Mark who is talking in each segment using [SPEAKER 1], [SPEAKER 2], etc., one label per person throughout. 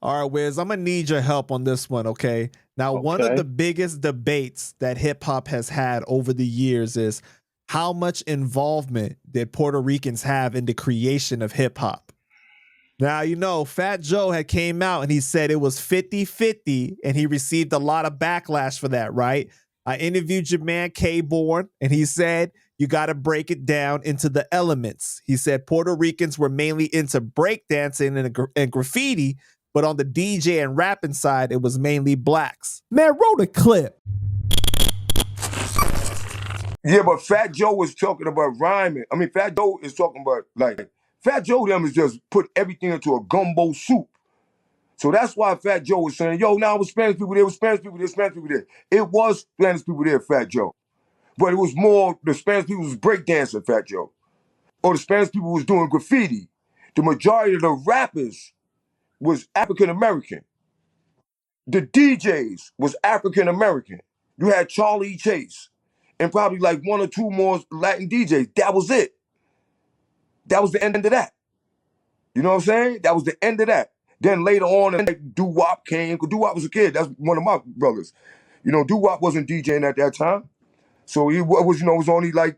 [SPEAKER 1] All right, Wiz, I'm going to need your help on this one, okay? Now, one of
[SPEAKER 2] Okay.
[SPEAKER 1] the biggest debates that hip hop has had over the years is how much involvement did Puerto Ricans have in the creation of hip hop? Now, you know, Fat Joe had came out and he said it was 50-50, and he received a lot of backlash for that, right? I interviewed your man K-Born, and he said you got to break it down into the elements. He said Puerto Ricans were mainly into breakdancing and graffiti, but on the DJ and rapping side, it was mainly blacks. Man, roll the clip.
[SPEAKER 3] Yeah, but Fat Joe was talking about rhyming. I mean, Fat Joe is talking about, like, Fat Joe them is just put everything into a gumbo soup. So that's why Fat Joe was saying, yo, now it was Spanish people there, Spanish people there, Spanish people there. It was Spanish people there, Fat Joe. But it was more, the Spanish people was breakdancing, Fat Joe. Or the Spanish people was doing graffiti. The majority of the rappers was African-American. The DJs was African-American. You had Charlie Chase and probably like one or two more Latin DJs. That was it. That was the end of that. You know what I'm saying? That was the end of that. Then later on, and Doo-Wop came, because Doo-Wop was a kid. That's one of my brothers. You know, Doo-Wop wasn't DJing at that time. So he was, you know, it was only like,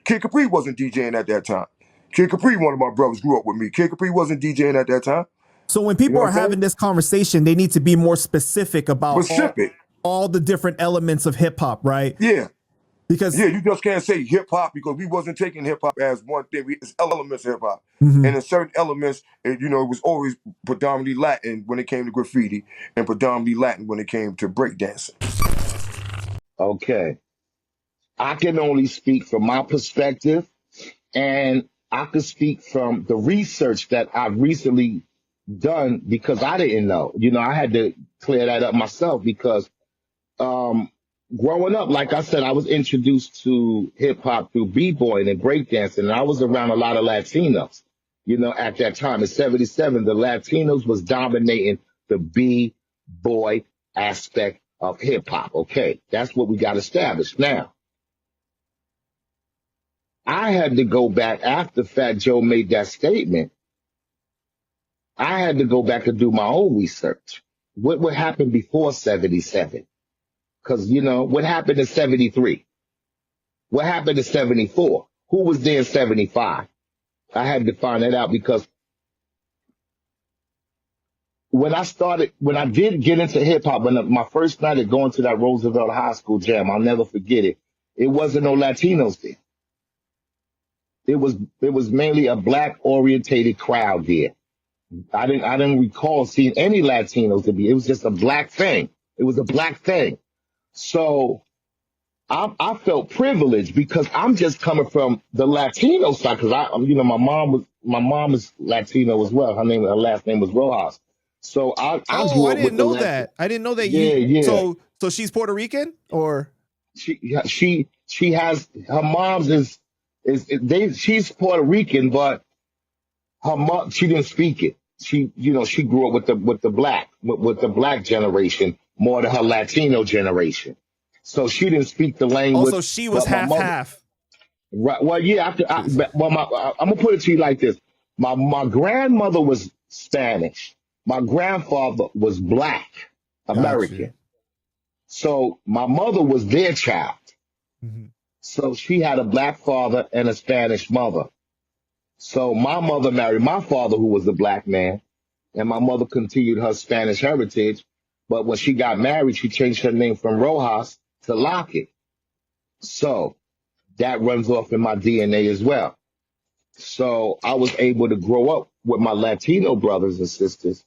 [SPEAKER 3] Kid Capri wasn't DJing at that time. Kid Capri, one of my brothers, grew up with me. Kid Capri wasn't DJing at that time.
[SPEAKER 1] So when people are having this conversation, they need to be more specific about all the different elements of hip hop, right?
[SPEAKER 3] Yeah.
[SPEAKER 1] Because
[SPEAKER 3] you just can't say hip hop, because we wasn't taking hip hop as one thing. It's elements of hip hop. And in certain elements, you know, it was always predominantly Latin when it came to graffiti and predominantly Latin when it came to breakdancing.
[SPEAKER 2] Okay. I can only speak from my perspective, and I could speak from the research that I've recently done, because I didn't know. You know, I had to clear that up myself, because growing up, like I said, I was introduced to hip hop through b-boying and breakdancing, and I was around a lot of Latinos. You know, at that time in '77, the Latinos was dominating the b-boy aspect of hip hop. Okay, that's what we got established. Now, I had to go back after Fat Joe made that statement. I had to go back and do my own research. What happened before '77? Because, you know, what happened in '73? What happened in '74? Who was there in '75? I had to find that out, because when I did get into hip hop, when my first night of going to that Roosevelt High School jam, I'll never forget it. It wasn't no Latinos there. It was mainly a black orientated crowd there. I didn't recall seeing any Latinos to be. It was just a black thing. It was a black thing. So I felt privileged, because I'm just coming from the Latino side, because my mom is Latino as well. Her last name was Rojas. So I grew up with
[SPEAKER 1] that. I didn't know that.
[SPEAKER 2] Yeah.
[SPEAKER 1] So she's Puerto Rican, or
[SPEAKER 2] she has, her mom's she's Puerto Rican, but her mom, she didn't speak it. She grew up with the black generation more than her Latino generation. So she didn't speak the language.
[SPEAKER 1] Also, she was half.
[SPEAKER 2] Right. Well, yeah. I'm gonna put it to you like this: my grandmother was Spanish. My grandfather was Black American. So my mother was their child. So she had a black father and a Spanish mother. So my mother married my father, who was a black man, and my mother continued her Spanish heritage. But when she got married, she changed her name from Rojas to Lockett. So that runs off in my DNA as well. So I was able to grow up with my Latino brothers and sisters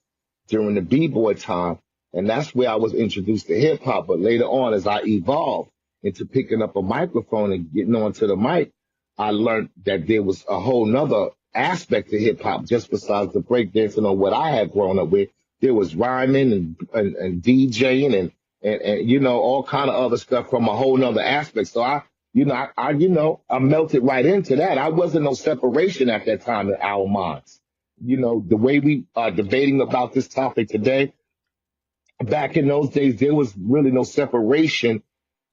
[SPEAKER 2] during the b-boy time, and that's where I was introduced to hip hop. But later on, as I evolved into picking up a microphone and getting onto the mic, I learned that there was a whole nother aspect to hip hop, just besides the breakdancing or what I had grown up with. There was rhyming and DJing and you know, all kind of other stuff from a whole nother aspect. So I melted right into that. I wasn't no separation at that time in our minds. You know, the way we are debating about this topic today, back in those days, there was really no separation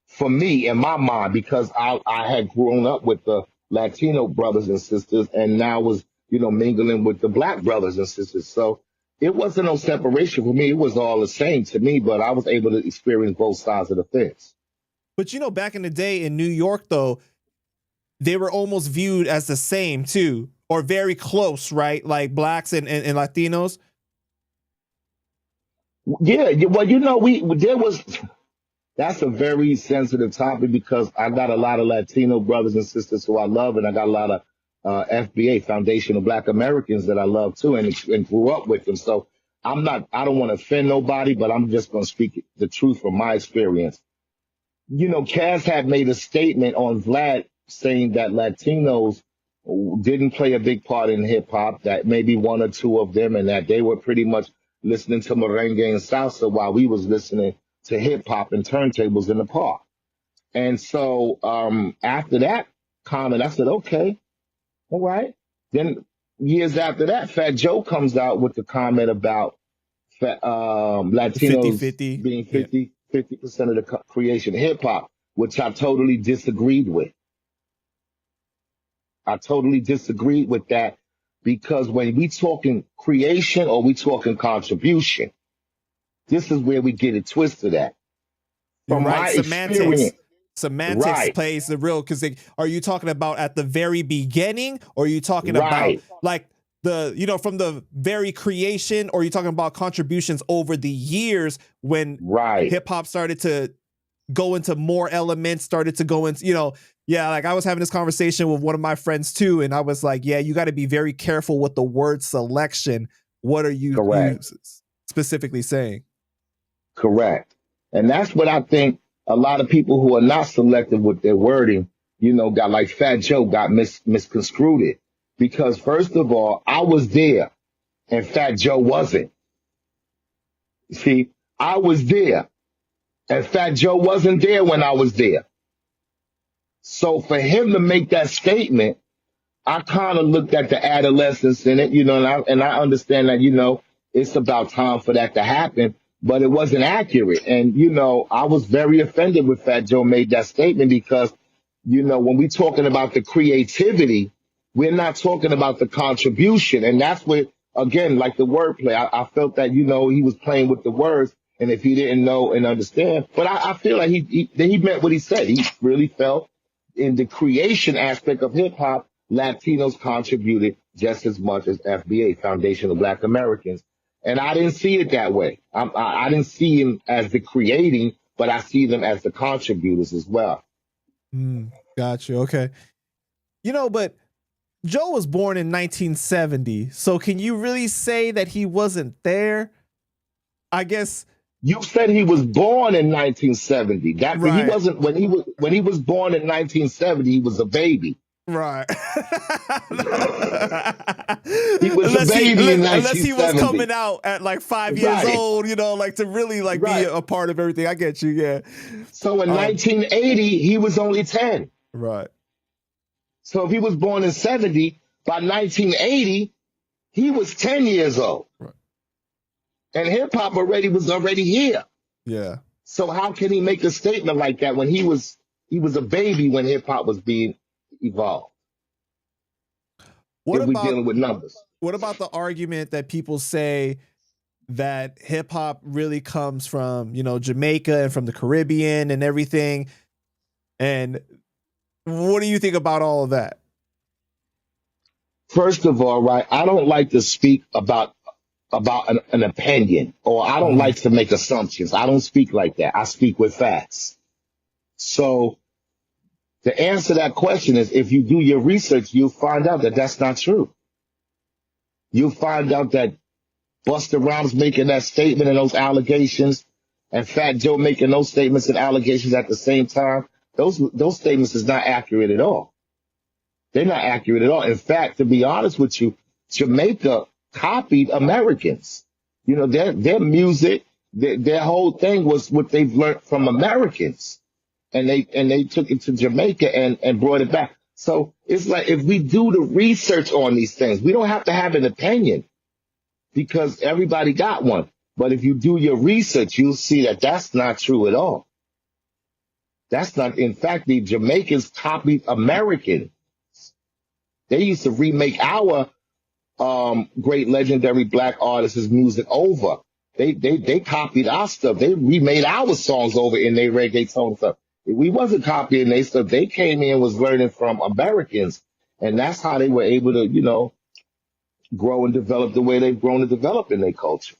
[SPEAKER 2] for me in my mind, because I had grown up with the Latino brothers and sisters, and now was mingling with the black brothers and sisters. So it wasn't no separation for me. It was all the same to me, but I was able to experience both sides of the fence.
[SPEAKER 1] But back in the day in New York, though, they were almost viewed as the same too, or very close, right? Like blacks and Latinos.
[SPEAKER 2] Yeah, well, that's a very sensitive topic because I got a lot of Latino brothers and sisters who I love, and I got a lot of FBA, Foundational Black Americans, that I love too, and grew up with them. So I don't want to offend nobody, but I'm just going to speak the truth from my experience. Cass had made a statement on Vlad saying that Latinos didn't play a big part in hip hop, that maybe one or two of them, and that they were pretty much listening to merengue and salsa while we was listening to hip hop and turntables in the park. And so after that comment, I said, okay, all right. Then years after that, Fat Joe comes out with the comment about Latinos
[SPEAKER 1] 50-50.
[SPEAKER 2] being 50% of the creation of hip hop, which I totally disagreed with. I totally disagreed with that because when we talking creation or we talking contribution, this is where we get it twisted at. From my experience,
[SPEAKER 1] semantics plays the real, because are you talking about at the very beginning, or are you talking about like the from the very creation, or are you talking about contributions over the years when hip hop started to go into more elements, started to go into like I was having this conversation with one of my friends too, and I was like, yeah, you got to be very careful with the word selection. What are you specifically saying?
[SPEAKER 2] Correct. And that's what I think a lot of people who are not selective with their wording, got, like Fat Joe, got misconstrued it. Because first of all, I was there and Fat Joe wasn't. See, I was there and Fat Joe wasn't there when I was there. So for him to make that statement, I kind of looked at the adolescence in it, and I understand that, it's about time for that to happen. But it wasn't accurate. And, I was very offended when Fat Joe made that statement because, when we're talking about the creativity, we're not talking about the contribution. And that's what, again, like the wordplay, I felt that, he was playing with the words. And if he didn't know and understand, but I feel like he meant what he said. He really felt in the creation aspect of hip hop, Latinos contributed just as much as FBA, Foundational Black Americans. And I didn't see it that way. I didn't see him as the creating, but I see them as the contributors as well.
[SPEAKER 1] Got you. Okay. But Joe was born in 1970. So can you really say that he wasn't there? I guess
[SPEAKER 2] you said he was born in 1970. He wasn't when he was born in 1970. He was a baby.
[SPEAKER 1] Right.
[SPEAKER 2] He was a baby in 1970.
[SPEAKER 1] Unless he was coming out at like 5 years old, to really be a part of everything. I get you, yeah.
[SPEAKER 2] So in 1980, he was only 10.
[SPEAKER 1] Right.
[SPEAKER 2] So if he was born in 70, by 1980, he was 10 years old.
[SPEAKER 1] Right.
[SPEAKER 2] And hip hop was already here.
[SPEAKER 1] Yeah.
[SPEAKER 2] So how can he make a statement like that when he was a baby when hip hop was being evolved? We're dealing with numbers.
[SPEAKER 1] What about the argument that people say that hip hop really comes from, Jamaica and from the Caribbean and everything? And what do you think about all of that?
[SPEAKER 2] First of all, I don't like to speak about an opinion, or I don't like to make assumptions. I don't speak like that. I speak with facts. So the answer to that question is, if you do your research, you'll find out that that's not true. You'll find out that Busta Rhymes making that statement and those allegations, and Fat Joe making those statements and allegations at the same time, those statements is not accurate at all. They're not accurate at all. In fact, to be honest with you, Jamaica copied Americans. Their music, their whole thing was what they've learned from Americans. And they took it to Jamaica and brought it back. So it's like, if we do the research on these things, we don't have to have an opinion because everybody got one. But if you do your research, you'll see that that's not true at all. That's not, in fact, the Jamaicans copied Americans. They used to remake our great legendary black artists' music over. They copied our stuff. They remade our songs over in their reggaeton stuff. We wasn't copying their stuff. They came in was learning from Americans, and that's how they were able to, grow and develop the way they've grown and developed in their culture.